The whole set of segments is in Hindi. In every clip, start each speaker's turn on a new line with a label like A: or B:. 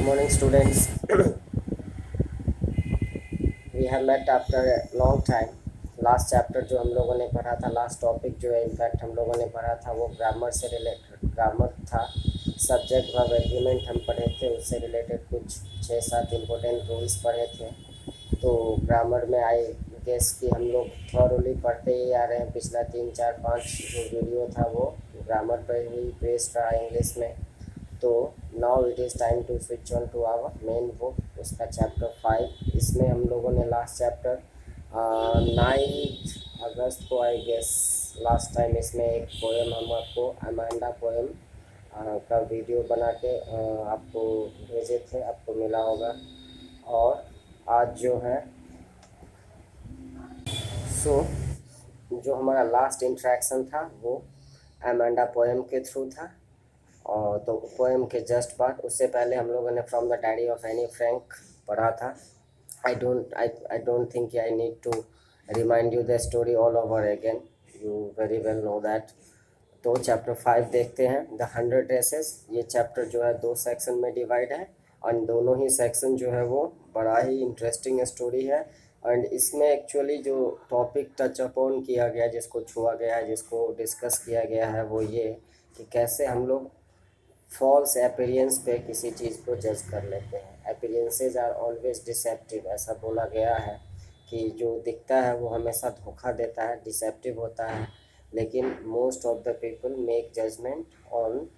A: Morning, students. We have met after a long time. Last chapter जो हम लोगों ने पढ़ा था, लास्ट टॉपिक जो है इनफैक्ट हम लोगों ने पढ़ा था वो ग्रामर से रिलेटेड ग्रामर था। सब्जेक्ट वर्ब एग्रीमेंट हम पढ़े थे, उससे रिलेटेड कुछ 6-7 इम्पोर्टेंट रूल्स पढ़े थे। तो ग्रामर में आई गेस कि हम लोग थॉरली पढ़ते ही आ रहे हैं। पिछला 3-4-5 जो वीडियो था वो ग्रामर पर ही बेस्ड रहा इंग्लिश में। तो now it is time to switch on to our main book, उसका चैप्टर 5। इसमें हम लोगों ने लास्ट चैप्टर 9 अगस्त को आई गेस लास्ट टाइम इसमें एक पोएम हम आपको अमांडा पोएम का वीडियो बना के आपको भेजे थे, आपको मिला होगा। और आज जो है जो हमारा लास्ट इंट्रैक्शन था वो अमांडा पोएम के थ्रू था। और तो पोएम के जस्ट बाद, उससे पहले हम लोगों ने from the diary of Anne Frank पढ़ा था। I don't think I need to remind you the story all over again, you very well know that. तो चैप्टर 5 देखते हैं, द 100 ड्रेसेस। ये चैप्टर जो है 2 सेक्शन में डिवाइड है और दोनों ही सेक्शन जो है वो बड़ा ही इंटरेस्टिंग स्टोरी है। एंड इसमें एक्चुअली जो टॉपिक टच अपॉन किया गया, जिसको छुआ गया है, जिसको डिस्कस किया गया है, वो ये कि कैसे हम लोग फॉल्स अपीयरेंस पे किसी चीज़ को जज कर लेते हैं। अपीयरेंसेस आर ऑलवेज डिसेप्टिव, ऐसा बोला गया है कि जो दिखता है वो हमेशा धोखा देता है, डिसेप्टिव होता है। लेकिन most of the people make judgement on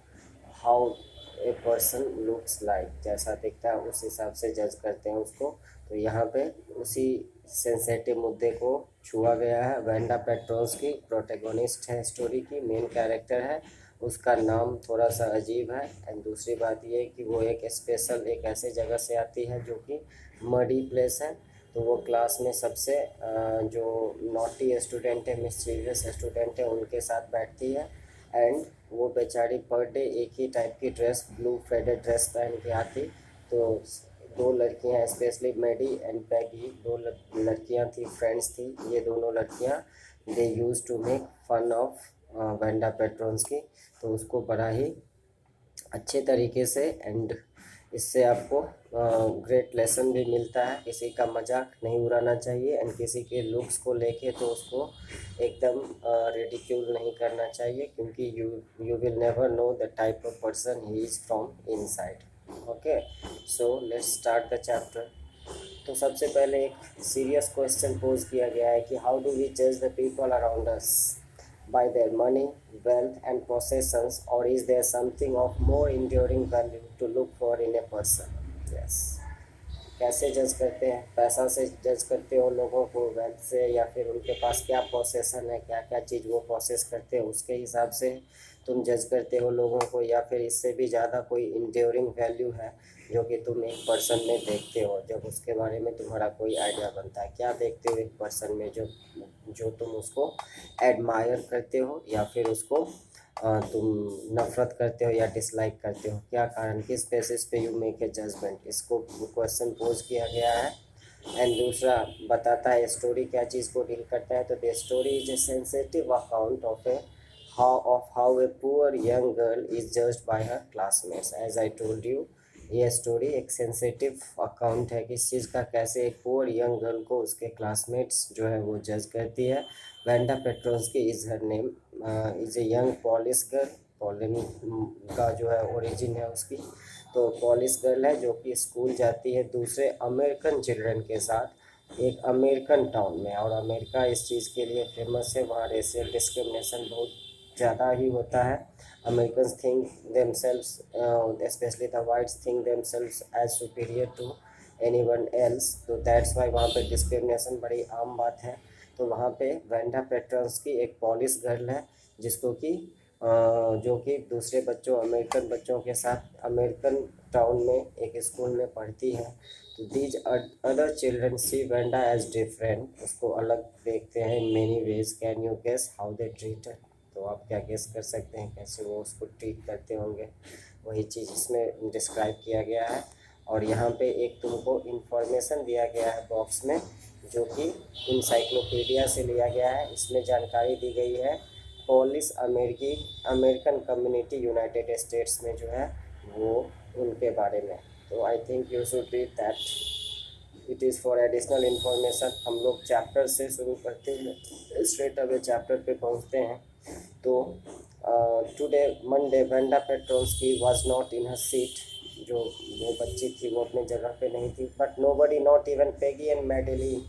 A: how a person looks like, जैसा दिखता है उस हिसाब से जज करते हैं उसको। तो यहाँ पे उसी सेंसेटिव मुद्दे को छुआ गया है। वेंडा पेट्रोल्स्की प्रोटेगोनिस्ट है स्टोरी की, मेन कैरेक्टर है। उसका नाम थोड़ा सा अजीब है। एंड दूसरी बात ये कि वो एक स्पेशल एक ऐसे जगह से आती है जो कि मडी प्लेस है। तो वो क्लास में सबसे जो नॉटी स्टूडेंट है, मिस्चीवियस स्टूडेंट है, उनके साथ बैठती है। एंड वो बेचारी पर डे एक ही टाइप की ड्रेस, ब्लू फेडेड ड्रेस पहन के आती। तो 2 लड़कियां, स्पेशली मेडी एंड पैगी, 2 लड़कियां थी, फ्रेंड्स थी। ये दोनों लड़कियां they used to make fun of Wanda Petronski. तो उसको बड़ा ही अच्छे तरीके से, एंड इससे आपको ग्रेट लेसन भी मिलता है। किसी का मजाक नहीं उड़ाना चाहिए एंड किसी के लुक्स को लेके तो उसको एकदम रिडिक्यूल नहीं करना चाहिए, क्योंकि you will never know the type of person he is from inside. Okay, so let's start the chapter. तो सबसे पहले एक सीरियस क्वेश्चन पोज किया गया है कि हाउ डू वी जज the people around us, by their money, wealth and possessions, or is there something of more enduring value to look for in a person? Yes. कैसे जज करते हैं? पैसा से जज करते हो लोगों को, वेल्थ से, या फिर उनके पास क्या पोसेसन है, क्या क्या चीज़ वो पोसेस करते हैं उसके हिसाब से तुम जज करते हो लोगों को, या फिर इससे भी ज़्यादा कोई इंड्योरिंग वैल्यू है जो कि तुम एक पर्सन में देखते हो, जब उसके बारे में तुम्हारा कोई आइडिया बनता है? क्या देखते हो एक पर्सन में जो जो तुम उसको एडमायर करते हो, या फिर उसको तुम नफ़रत करते हो या डिसलाइक करते हो? क्या कारण, किस बेसिस पे यू मेक ए जजमेंट? इसको क्वेश्चन पोज किया गया है। एंड दूसरा बताता है स्टोरी क्या चीज़ को डील करता है। तो the story is a sensitive account of how a poor young girl is judged by her classmates. As I told you, ये स्टोरी एक सेंसिटिव अकाउंट है किस चीज़ का, कैसे एक पुअर यंग गर्ल को उसके क्लासमेट्स जो है वो जज करती है। Wanda Petronski is her name, is a young Polish girl. पॉलिनी का जो है ओरिजिन है उसकी। तो पॉलिश गर्ल है जो कि स्कूल जाती है दूसरे अमेरिकन चिल्ड्रन के साथ एक अमेरिकन टाउन में। और अमेरिका इस चीज़ के लिए फेमस है, वहाँ रेशियल डिस्क्रिमिनेशन बहुत ज़्यादा ही होता है। Americans think themselves, specially the whites think themselves as superior to anyone else. तो दैट्स वाई वहाँ पे डिस्क्रिमिनेशन बड़ी आम बात है। तो वहाँ पे वेंडा पेट्रोन्स्की एक पॉलिश गर्ल है जिसको कि जो कि दूसरे बच्चों, अमेरिकन बच्चों के साथ अमेरिकन टाउन में एक स्कूल में पढ़ती है। तो these other children see Wanda as different, उसको अलग देखते हैं in many ways. Can you guess how they treat? तो आप क्या गेस कर सकते हैं कैसे वो उसको ट्रीट करते होंगे? वही चीज़ इसमें डिस्क्राइब किया गया है। और यहाँ पे एक तुमको इन्फॉर्मेशन दिया गया है बॉक्स में, जो कि इंसाइक्लोपीडिया से लिया गया है। इसमें जानकारी दी गई है polish American community United states में जो है वो उनके बारे में। तो I think you should read that, it is for additional information. हम लोग चैप्टर से शुरू करते हैं, स्ट्रेट अवे चैप्टर पे पहुंचते हैं। तो today Monday Wanda Petronski was not in her seat. जो वो बच्ची थी वो अपने जगह पे नहीं थी, but nobody, not even Peggy and Madeline,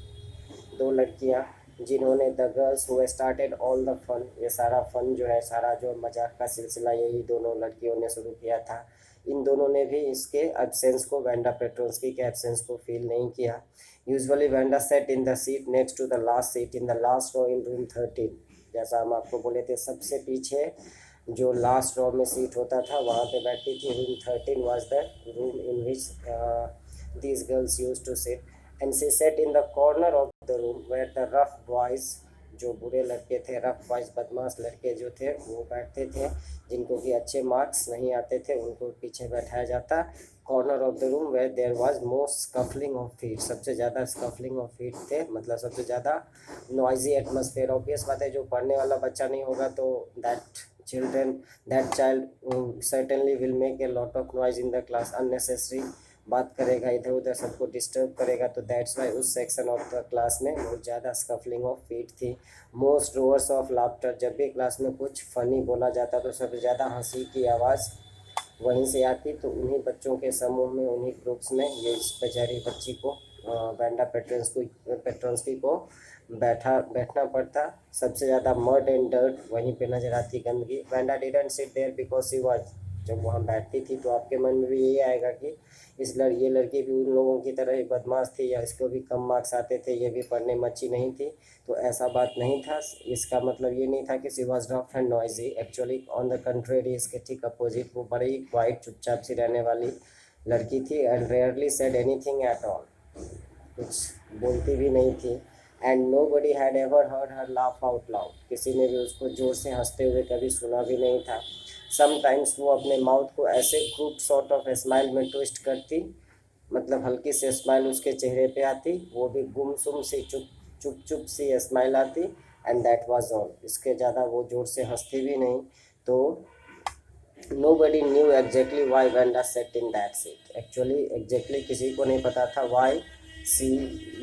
A: दो लड़कियां जिन्होंने the girls who started all the fun, ये सारा फन जो है, सारा जो मजाक का सिलसिला, यही दोनों लड़कियों ने शुरू किया था। इन दोनों ने भी इसके एब्सेंस को, वेंडा पेट्रोल्स्की के एब्सेंस को फील नहीं किया। Usually Wanda sat in the seat next to the last seat in the last row in room 13। जैसा हम आपको बोले थे, सबसे पीछे जो लास्ट रो में सीट होता था वहाँ पे बैठती थी। Room 13 was the room in which these girls used to sit, and she sat in the corner of the room where the rough boys, जो बुरे लड़के थे, रफ बॉयज, बदमाश लड़के जो थे, वो बैठते थे। जिनको कि अच्छे मार्क्स नहीं आते थे उनको पीछे बैठाया जाता। Corner of the room where there was most scuffling of feet, सबसे ज़्यादा स्कफलिंग ऑफ फीट थे, मतलब सबसे ज़्यादा नॉइजी एटमॉस्फेयर। ऑब्वियस बात है, जो पढ़ने वाला बच्चा नहीं होगा तो that child certainly will make a lot of noise in the class, unnecessary बात करेगा, इधर उधर सबको डिस्टर्ब करेगा। तो दैट्स वाई उस सेक्शन ऑफ द क्लास में बहुत ज़्यादा स्कफलिंग ऑफ फीट थी। मोस्ट रोअर्स ऑफ लाफ्टर, जब भी क्लास में कुछ फनी बोला जाता तो सबसे ज़्यादा हंसी की आवाज़ वहीं से आती। तो उन्हीं बच्चों के समूह में, उन्हीं ग्रुप्स में ये इस बेचारी बच्ची को, वेंडा पेट्रोल्स्की को बैठना पड़ता। सबसे ज़्यादा मड एंड डर्ट वहीं पे नज़र आती, गंदगी। Wanda didn't sit there because she was, जब वहाँ बैठती थी तो आपके मन में भी यही आएगा कि ये लड़की भी उन लोगों की तरह ही बदमाश थी, या इसको भी कम मार्क्स आते थे, ये भी पढ़ने में अच्छी नहीं थी। तो ऐसा बात नहीं था। इसका मतलब ये नहीं था कि she was rough and noisy. Actually on the contrary, इसके ठीक अपोजिट, वो बड़ी क्वाइट, चुपचाप सी रहने वाली लड़की थी। And rarely said anything at all, कुछ बोलती भी नहीं थी। And nobody had ever heard her laugh out loud, किसी ने भी उसको जोर से हंसते हुए कभी सुना भी नहीं था। समटाइम्स वो अपने माउथ को ऐसे खूब सॉर्ट ऑफ स्माइल में ट्विस्ट करती, मतलब हल्की से स्माइल उसके चेहरे पे आती, वो भी गुमसुम सी, चुप सी स्माइल आती। एंड दैट वाज ऑल, इसके ज़्यादा वो जोर से हंसती भी नहीं। तो nobody knew exactly why Vanda sat in that seat. Actually exactly किसी को नहीं पता था why she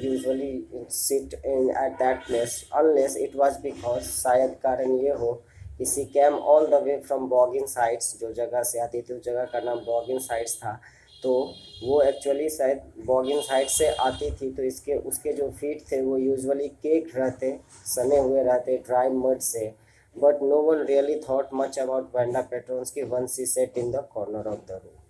A: usually sit in at that place, unless it was because, शायद कारण ये हो कि she came all the way from Boggin Sides, जो जगह से आती थी उस जगह का नाम बॉगिन साइड्स था। तो वो एक्चुअली शायद बॉगिन साइड से आती थी, तो उसके जो फीट थे वो यूजुअली केक रहते, सने हुए रहते ड्राई मड से। But no one really thought much about Vanda Petronsky once she sat in the corner of the room.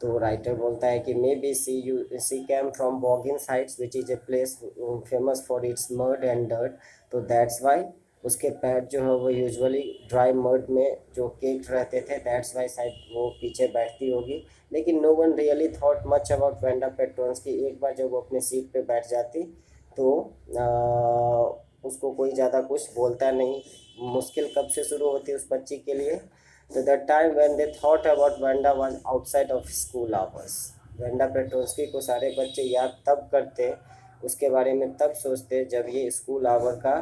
A: तो राइटर बोलता है कि maybe she came from Boggins Heights which is a place famous for its mud and dirt. तो दैट्स वाई उसके पैर जो है वो यूजुअली ड्राई मर्ड में जो केक रहते थे, दैट्स वाई शायद वो पीछे बैठती होगी। लेकिन no one really thought much about Wanda Petronski. एक बार जब वो अपने सीट पे बैठ जाती तो उसको कोई ज़्यादा कुछ बोलता नहीं। मुश्किल कब से शुरू होती है उस बच्ची के लिए? तो the time when they thought about Wanda was outside of school hours. Wanda Petronski को सारे बच्चे याद तब करते, उसके बारे में तब सोचते जब ये स्कूल आवर का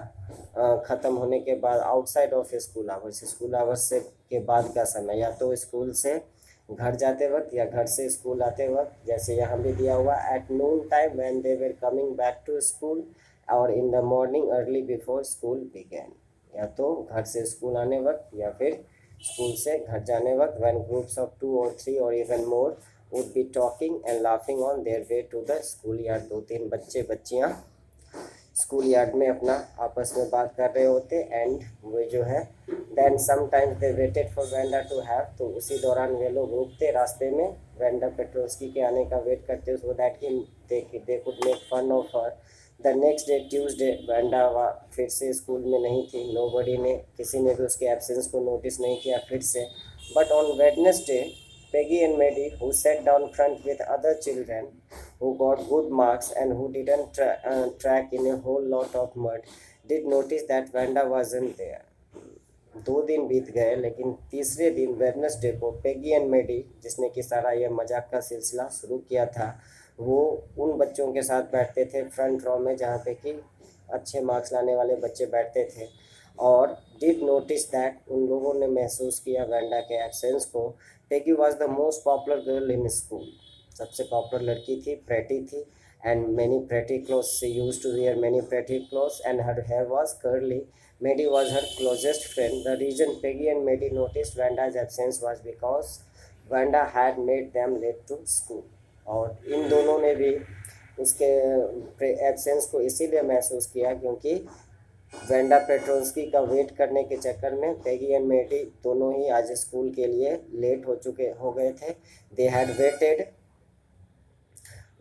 A: ख़त्म होने के बाद, आउटसाइड ऑफ स्कूल आवर्स से के बाद का समय, या तो स्कूल से घर जाते वक्त या घर से स्कूल आते वक्त। जैसे यहाँ भी दिया हुआ, at noon time when they were coming back to school, और in the morning early before school began. या तो घर से स्कूल आने वक्त या फिर स्कूल से घर जाने वक्त। When groups of 2 or 3 or even more would be talking and laughing on their way to the school yard। 2-3 बच्चे बच्चियाँ स्कूल यार्ड में अपना आपस में बात कर रहे होते। एंड वे जो है, then sometimes they waited for Wanda to have, तो उसी दौरान वे लोग रुकते रास्ते में, वेंडा पेट्रोल्स्की के आने का वेट करते, सो दैट कि they could make fun of her. The next day Tuesday Wanda फिर से स्कूल में नहीं थी। नोबडी ने, किसी ने भी उसके एब्सेंस को नोटिस नहीं किया फिर से। But on Wednesday Peggy and Maddie, who sat down front with other children who got good marks and who didn't track in a whole lot of mud, did notice that Vanda wasn't there. 2 दिन बीत गए, लेकिन तीसरे दिन वेडनेसडे को पेगी एंड मेडी, जिसने कि सारा ये मजाक का सिलसिला शुरू किया था, वो उन बच्चों के साथ बैठते थे फ्रंट रो में जहाँ पे कि अच्छे मार्क्स लाने वाले बच्चे बैठते थे। और डिड नोटिस दैट, उन लोगों ने महसूस किया वेंडा के एब्सेंस को। Peggy was the most popular girl in school. सबसे पॉपुलर लड़की थी, प्रेटी थी, and many pretty clothes, she used to wear many pretty clothes and her hair was curly. Maddie was her closest friend. The reason Peggy and Maddie noticed Vanda's absence was because Vanda had made them late to school. और इन दोनों ने भी उसके एब्सेंस को इसीलिए महसूस किया क्योंकि वेंडा पेट्रोल्स्की का वेट करने के चक्कर में पेगी एंड मेडी दोनों ही आज स्कूल के लिए लेट हो गए थे. They had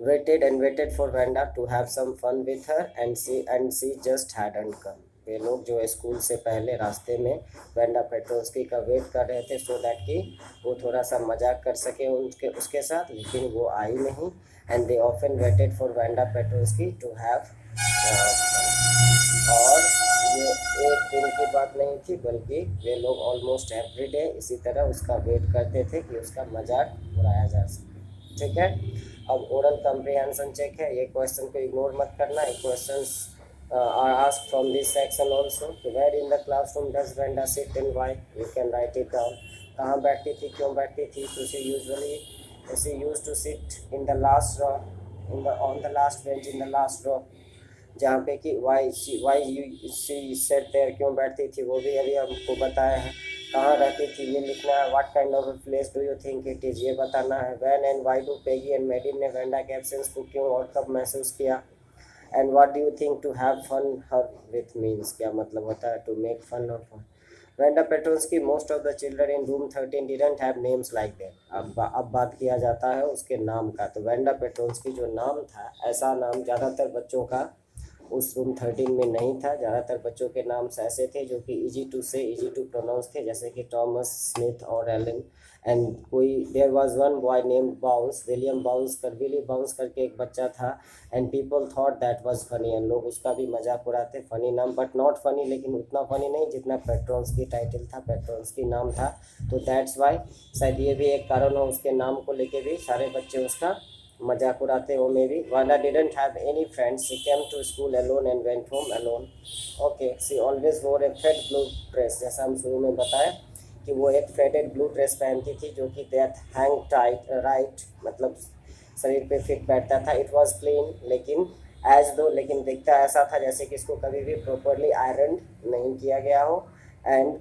A: waited for Vanda to have some fun with her and she just hadn't come. वे लोग जो स्कूल से पहले रास्ते में वेंडा पेट्रोल्स्की का वेट कर रहे थे सो दैट कि वो थोड़ा सा मजाक कर सके उसके साथ, लेकिन वो आई नहीं. And they often waited for Wanda Petronski to have. और ये एक दिन की बात नहीं थी बल्कि वे लोग ऑलमोस्ट एवरी डे इसी तरह उसका वेट करते थे कि उसका मजाक उड़ाया जा सके. ठीक है, अब ओरल कम्प्रिहेंशन चेक है. ये क्वेश्चन को इग्नोर मत करना. ये questions are asked from this section also. Where in the classroom does Brenda sit and why? You can write it down. कहाँ बैठती थी, क्यों बैठती थी? So she used to sit in the last row, on the last bench in the last row. जहाँ पे कि she sat there, क्यों बैठती थी वो भी अभी हमको बताया है. कहाँ रहती थी ये लिखना है. What kind of a place do you think it is ये बताना है. When and why do Peggy and Maddie ने वेंडा के एब्सेंस को क्यों और कब महसूस किया. And what do you think to have fun her with means? क्या मतलब होता है to make fun of her. Vanda Petronsky, most of the children in room 13 didn't have names like that. अब बात किया जाता है उसके नाम का. तो वेंडा पेट्रोन्स्की जो नाम था, ऐसा नाम ज़्यादातर बच्चों का उस रूम 13 में नहीं था. ज़्यादातर बच्चों के नाम ऐसे थे जो कि इजी टू प्रोनाउंस थे, जैसे कि टॉमस, स्मिथ और एलन. एंड कोई there was one boy named Bounce, William Bounce Willie Bounce करके एक बच्चा था. And people thought that was funny, and लोग उसका भी मजाक उड़ाते. फनी नाम बट नॉट फनी, लेकिन उतना फनी नहीं जितना पेट्रोन्स्की टाइटल था, पेट्रोन्स्की नाम था. तो दैट्स वाई, शायद ये भी एक कारण हो उसके नाम को लेके भी सारे बच्चे उसका मजाक उड़ाते हो. May be. Wanda didn't have any friends. She came to school alone and went home alone. Okay. She always wore a faded blue dress. जैसा हम शुरू में बताया कि वो एक फेडेड ब्लू ड्रेस पहनती थी जो कि दैट हैंग टाइट राइट, मतलब शरीर पे फिट बैठता था. इट वाज क्लीन, लेकिन दिखता ऐसा था जैसे कि इसको कभी भी प्रॉपरली आयरन नहीं किया गया हो. And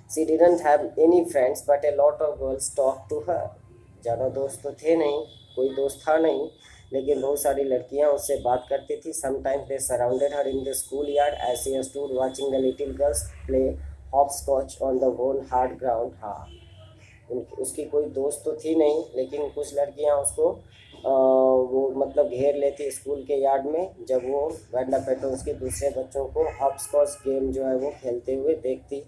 A: she didn't have any friends but a lot of girls talk to her. ज़्यादा दोस्त तो थे नहीं, कोई दोस्त था नहीं, लेकिन बहुत सारी लड़कियां उससे बात करती थी. Sometimes they surrounded her in the school yard as she stood watching the little girls play hopscotch on the worn hard ground. हाँ, उसकी कोई दोस्त तो थी नहीं, लेकिन कुछ लड़कियां उसको वो मतलब घेर लेती स्कूल के यार्ड में जब वो वेंडा पेट्रोन्स्की दूसरे बच्चों को हॉपस्कॉच गेम जो है वो खेलते हुए देखती.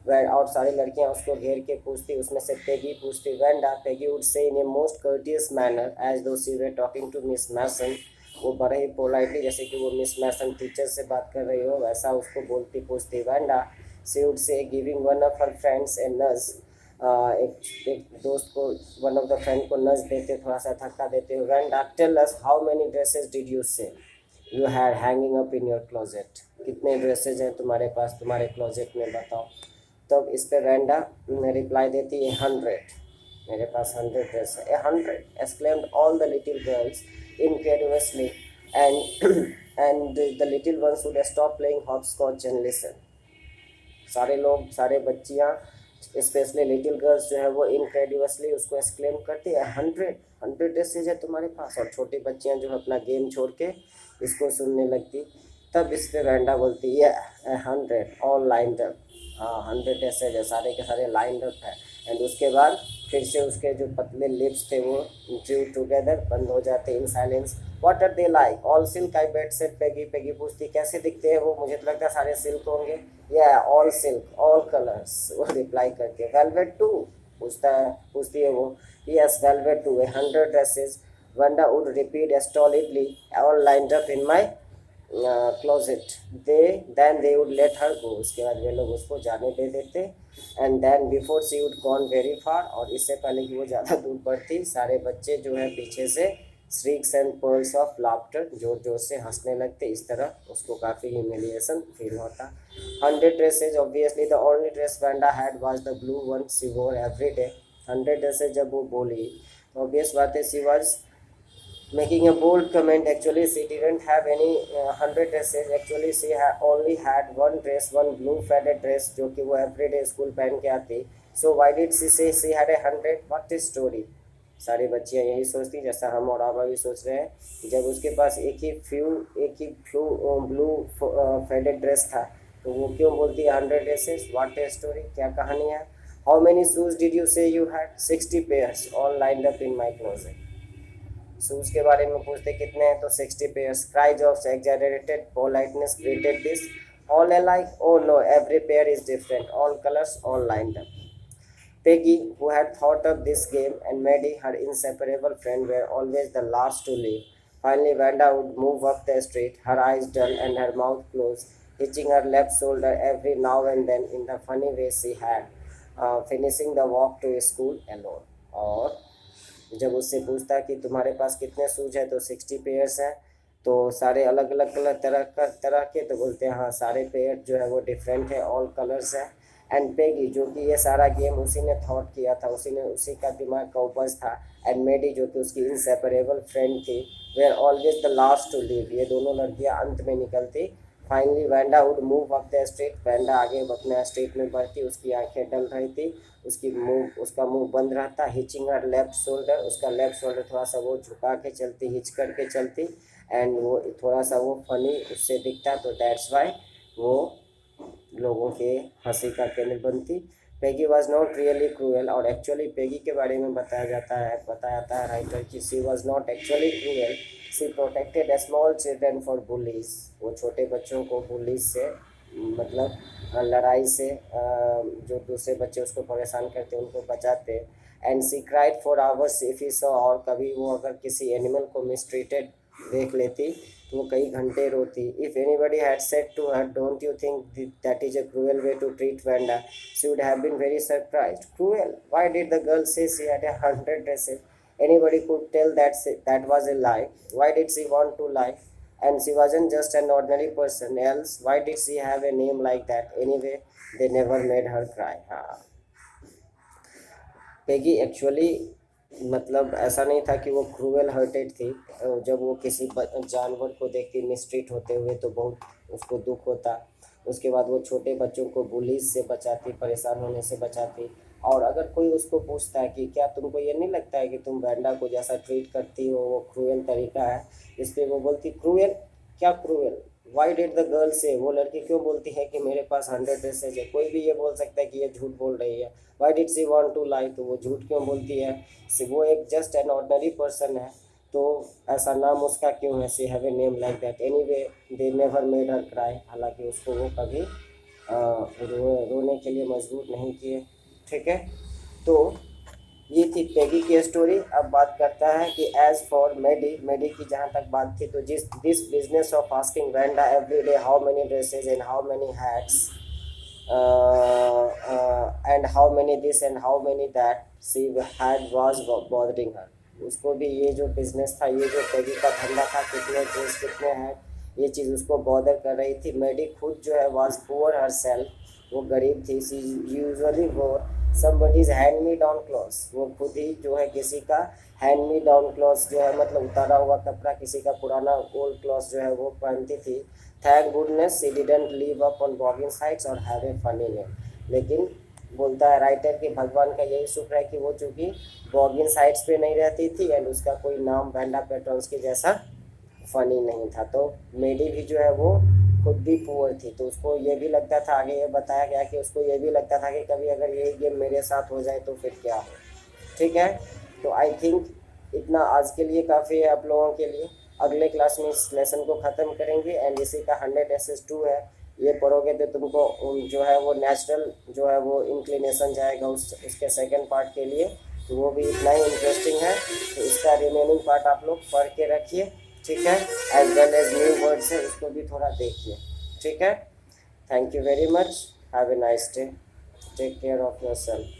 A: और सारी लड़कियां उसको घेर के पूछती. उसमें से पेगी पूछती Wanda. Peggy would say in a most courteous manner as though she were talking to Miss Mason. वो बड़े ही पोलाइटली, जैसे कि वो मिस मैसन टीचर से बात कर रही हो, वैसा उसको पूछती Wanda. She would say giving one of her friends a nudge. एक दोस्त को, वन ऑफ द फ्रेंड को नज देते, थोड़ा सा धक्का देते हुए, Wanda tell us how many dresses did you say you had hanging up in your closet. कितने ड्रेसेज हैं तुम्हारे पास तुम्हारे क्लोजेट में, बताओ. तब इस पे वेंडा रिप्लाई देती है 100. मेरे पास 100 ड्रेस है. 100 exclaimed all the little girls incredulously and the little ones would stop playing hopscotch and listen. सारे बच्चियाँ स्पेशली लिटिल गर्ल्स जो है वो इनक्रेडिवसली उसको एक्सक्लेम करती है 100 ड्रेसेज है तुम्हारे पास. और छोटी बच्चियाँ जो है अपना गेम छोड़ के इसको सुनने लगती. तब इस पे वेंडा बोलती है 100 ऑल लाइन्ड अप. हाँ, 100 ड्रेसेज है, सारे के सारे लाइन्ड अप है. एंड उसके बाद फिर से उसके जो पतले लिप्स थे वो ड्रू टुगेदर, बंद हो जाते in silence. What are they like. All silk I bet said Peggy. Peggy पूछती कैसे दिखते हैं वो, मुझे तो लगता है सारे सिल्क होंगे. या ऑल सिल्क ऑल कलर्स, वो रिप्लाई करके. वेलवेट टू पूछती है वो. Yes velvet too. 100 dresses Wanda would repeat stolidly all lined up in my closet. then they would let her go. उसके बाद वे लोग उसको जाने दे देते. And then before she would gone very far. और इससे पहले कि वो ज़्यादा दूर बढ़ती, सारे बच्चे जो है पीछे से श्रीक्स एंड पर्ल्स ऑफ लाफ्टर, जोर जोर से हंसने लगते. इस तरह उसको काफ़ी ह्यूमिलिएशन फील होता. 100 dresses obviously the only dress Wanda had was the blue one she wore every day. 100 dresses जब वो बोली ऑब्वियस बात है, she was making a bold comment. Actually she didn't have any 100 dresses. Actually she only had one dress, one blue faded dress जो कि वो everyday school पहन के आती. So why did she say she had 100? What is story? सारी बच्चियाँ यही सोचती जैसा हम और आप भी सोच रहे हैं. जब उसके पास एक ही ब्लू फेडेड ड्रेस था तो वो क्यों बोलती है 100 ड्रेसेस? What is story? क्या कहानी है? How many shoes did you say you had? 60 pairs all lined up in my closet. Shoes के बारे में पूछते कितने हैं तो 60 pairs. Cries of exaggerated politeness greeted this. All alike? Oh no, every pair is different, all colors, all lined up. Peggy, who had thought up this game, and Maddie, her inseparable friend, were always the last to leave. Finally, Wanda would move up the street, her eyes dull and her mouth closed, hitching her left shoulder every now and then in the funny way she had, finishing the walk to school alone. और जब उससे पूछता कि तुम्हारे पास कितने शूज है तो 60 पेयर्स हैं, तो सारे अलग अलग तरह के, तो बोलते हैं हाँ सारे पेयर जो है वो डिफरेंट है, ऑल कलर्स है. एंड पेगी, जो कि ये सारा गेम उसी ने थॉट किया था, उसी का दिमाग का उपज था. एंड मेडी, जो कि उसकी इनसेपरेबल फ्रेंड थी, we are always the last to leave. ये दोनों लड़कियां अंत में निकलती. Finally Wanda would move up the street. वैंडा आगे अपने स्ट्रीट में बढ़ती, उसकी आंखें डल रही थी, उसका मुंह बंद रहता. हिचिंग हर लेफ्ट शोल्डर, उसका लेफ्ट शोल्डर थोड़ा सा वो झुका के चलती, हिच करके चलती. एंड वो थोड़ा सा वो फनी उससे दिखता, तो दैट्स वाई वो लोगों के हंसी का केंद्र बनती. Peggy was not really cruel. और एक्चुअली पेगी के बारे में बताया जाता है राइटर कि she was not actually cruel. She protected small children for bullies. वो छोटे बच्चों को बुलीज से, मतलब लड़ाई से, जो दूसरे बच्चे उसको परेशान करते उनको बचाते. And she cried for hours if he saw. और कभी वो अगर किसी एनिमल को मिसट्रीटेड देख लेती तो वो कई घंटे रोती. If anybody had said to her don't you think that is a cruel way to treat Wanda, she would have been very surprised. Cruel? Why did the girl say she had 100 dresses? Anybody could tell that was a lie. Why did she want to lie? And she wasn't just an ordinary person. Else, why did she have a name like that? Anyway, they never made her cry. हाँ, पेगी एक्चुअली मतलब ऐसा नहीं था कि वो क्रूएल हर्टेड थी. जब वो किसी जानवर को देखती मिसट्रीट होते हुए तो बहुत उसको दुख होता. उसके बाद वो छोटे बच्चों को बुलीज से बचाती, परेशान होने से बचाती. और अगर कोई उसको पूछता है कि क्या तुमको ये नहीं लगता है कि तुम वैंडा को जैसा ट्रीट करती हो वो क्रूएल तरीका है, इस पर वो बोलती क्रूएल? क्या cruel? Why did the girl से? वो लड़की क्यों बोलती है कि मेरे पास 100 ड्रेसेज है? कोई भी ये बोल सकता है कि ये झूठ बोल रही है. Why did she want to lie? तो वो झूठ क्यों बोलती है? वो एक जस्ट एन ऑर्डनरी पर्सन है, तो ऐसा नाम उसका क्यों है? She have a name like that. Anyway, they never made her cry. हालांकि उसको वो कभी रोने के लिए मजबूर नहीं किए. ठीक है, तो ये थी पेगी की स्टोरी. अब बात करता है कि एज फॉर मेडी की जहाँ तक बात थी, तो this business of asking Wanda every day how many dresses and how many hats and how many this and how many that she had was bothering her. उसको भी ये जो बिजनेस था, ये जो पेगी का धंधा था, कितने ड्रेस कितने हैट, ये चीज़ उसको बॉदर कर रही थी. मेडी खुद जो है वाज पुअर हर सेल्फ. वो गरीब थी. शी यूजुअली वोर somebody's hand me down clothes. वो खुद ही जो है किसी का हैंड मी डाउन क्लॉथ जो है मतलब उतारा हुआ कपड़ा, किसी का पुराना ओल्ड क्लॉथ जो है वो पहनती थी. Thank goodness she didn't leave up on bogging sites और हैव ए फनी नेम. लेकिन बोलता है राइटर कि भगवान का यही शुक्र है कि वो चूँकि बॉगिंग साइट्स पे नहीं रहती थी एंड उसका कोई नाम वैंडा पेट्रोन्स के जैसा फनी नहीं था. तो मेडी भी जो है वो खुद भी पुअर थी, तो उसको ये भी लगता था, आगे ये बताया गया कि उसको ये भी लगता था कि कभी अगर यही गेम मेरे साथ हो जाए तो फिर क्या हो. ठीक है, तो आई थिंक इतना आज के लिए काफ़ी है आप लोगों के लिए. अगले क्लास में इस लेसन को ख़त्म करेंगे. एंड इसी का 100 SS2 है, ये पढ़ोगे तो तुमको जो है वो नेचुरल जो है वो इंक्लिनेशन जाएगा उसके सेकेंड पार्ट के लिए, तो वो भी इतना ही इंटरेस्टिंग है. तो इसका रिमेनिंग पार्ट आप लोग पढ़ के रखिए. ठीक है, as well as new words है उसको भी थोड़ा देखिए. ठीक है, thank you very much. Have a nice day. Take care of your self.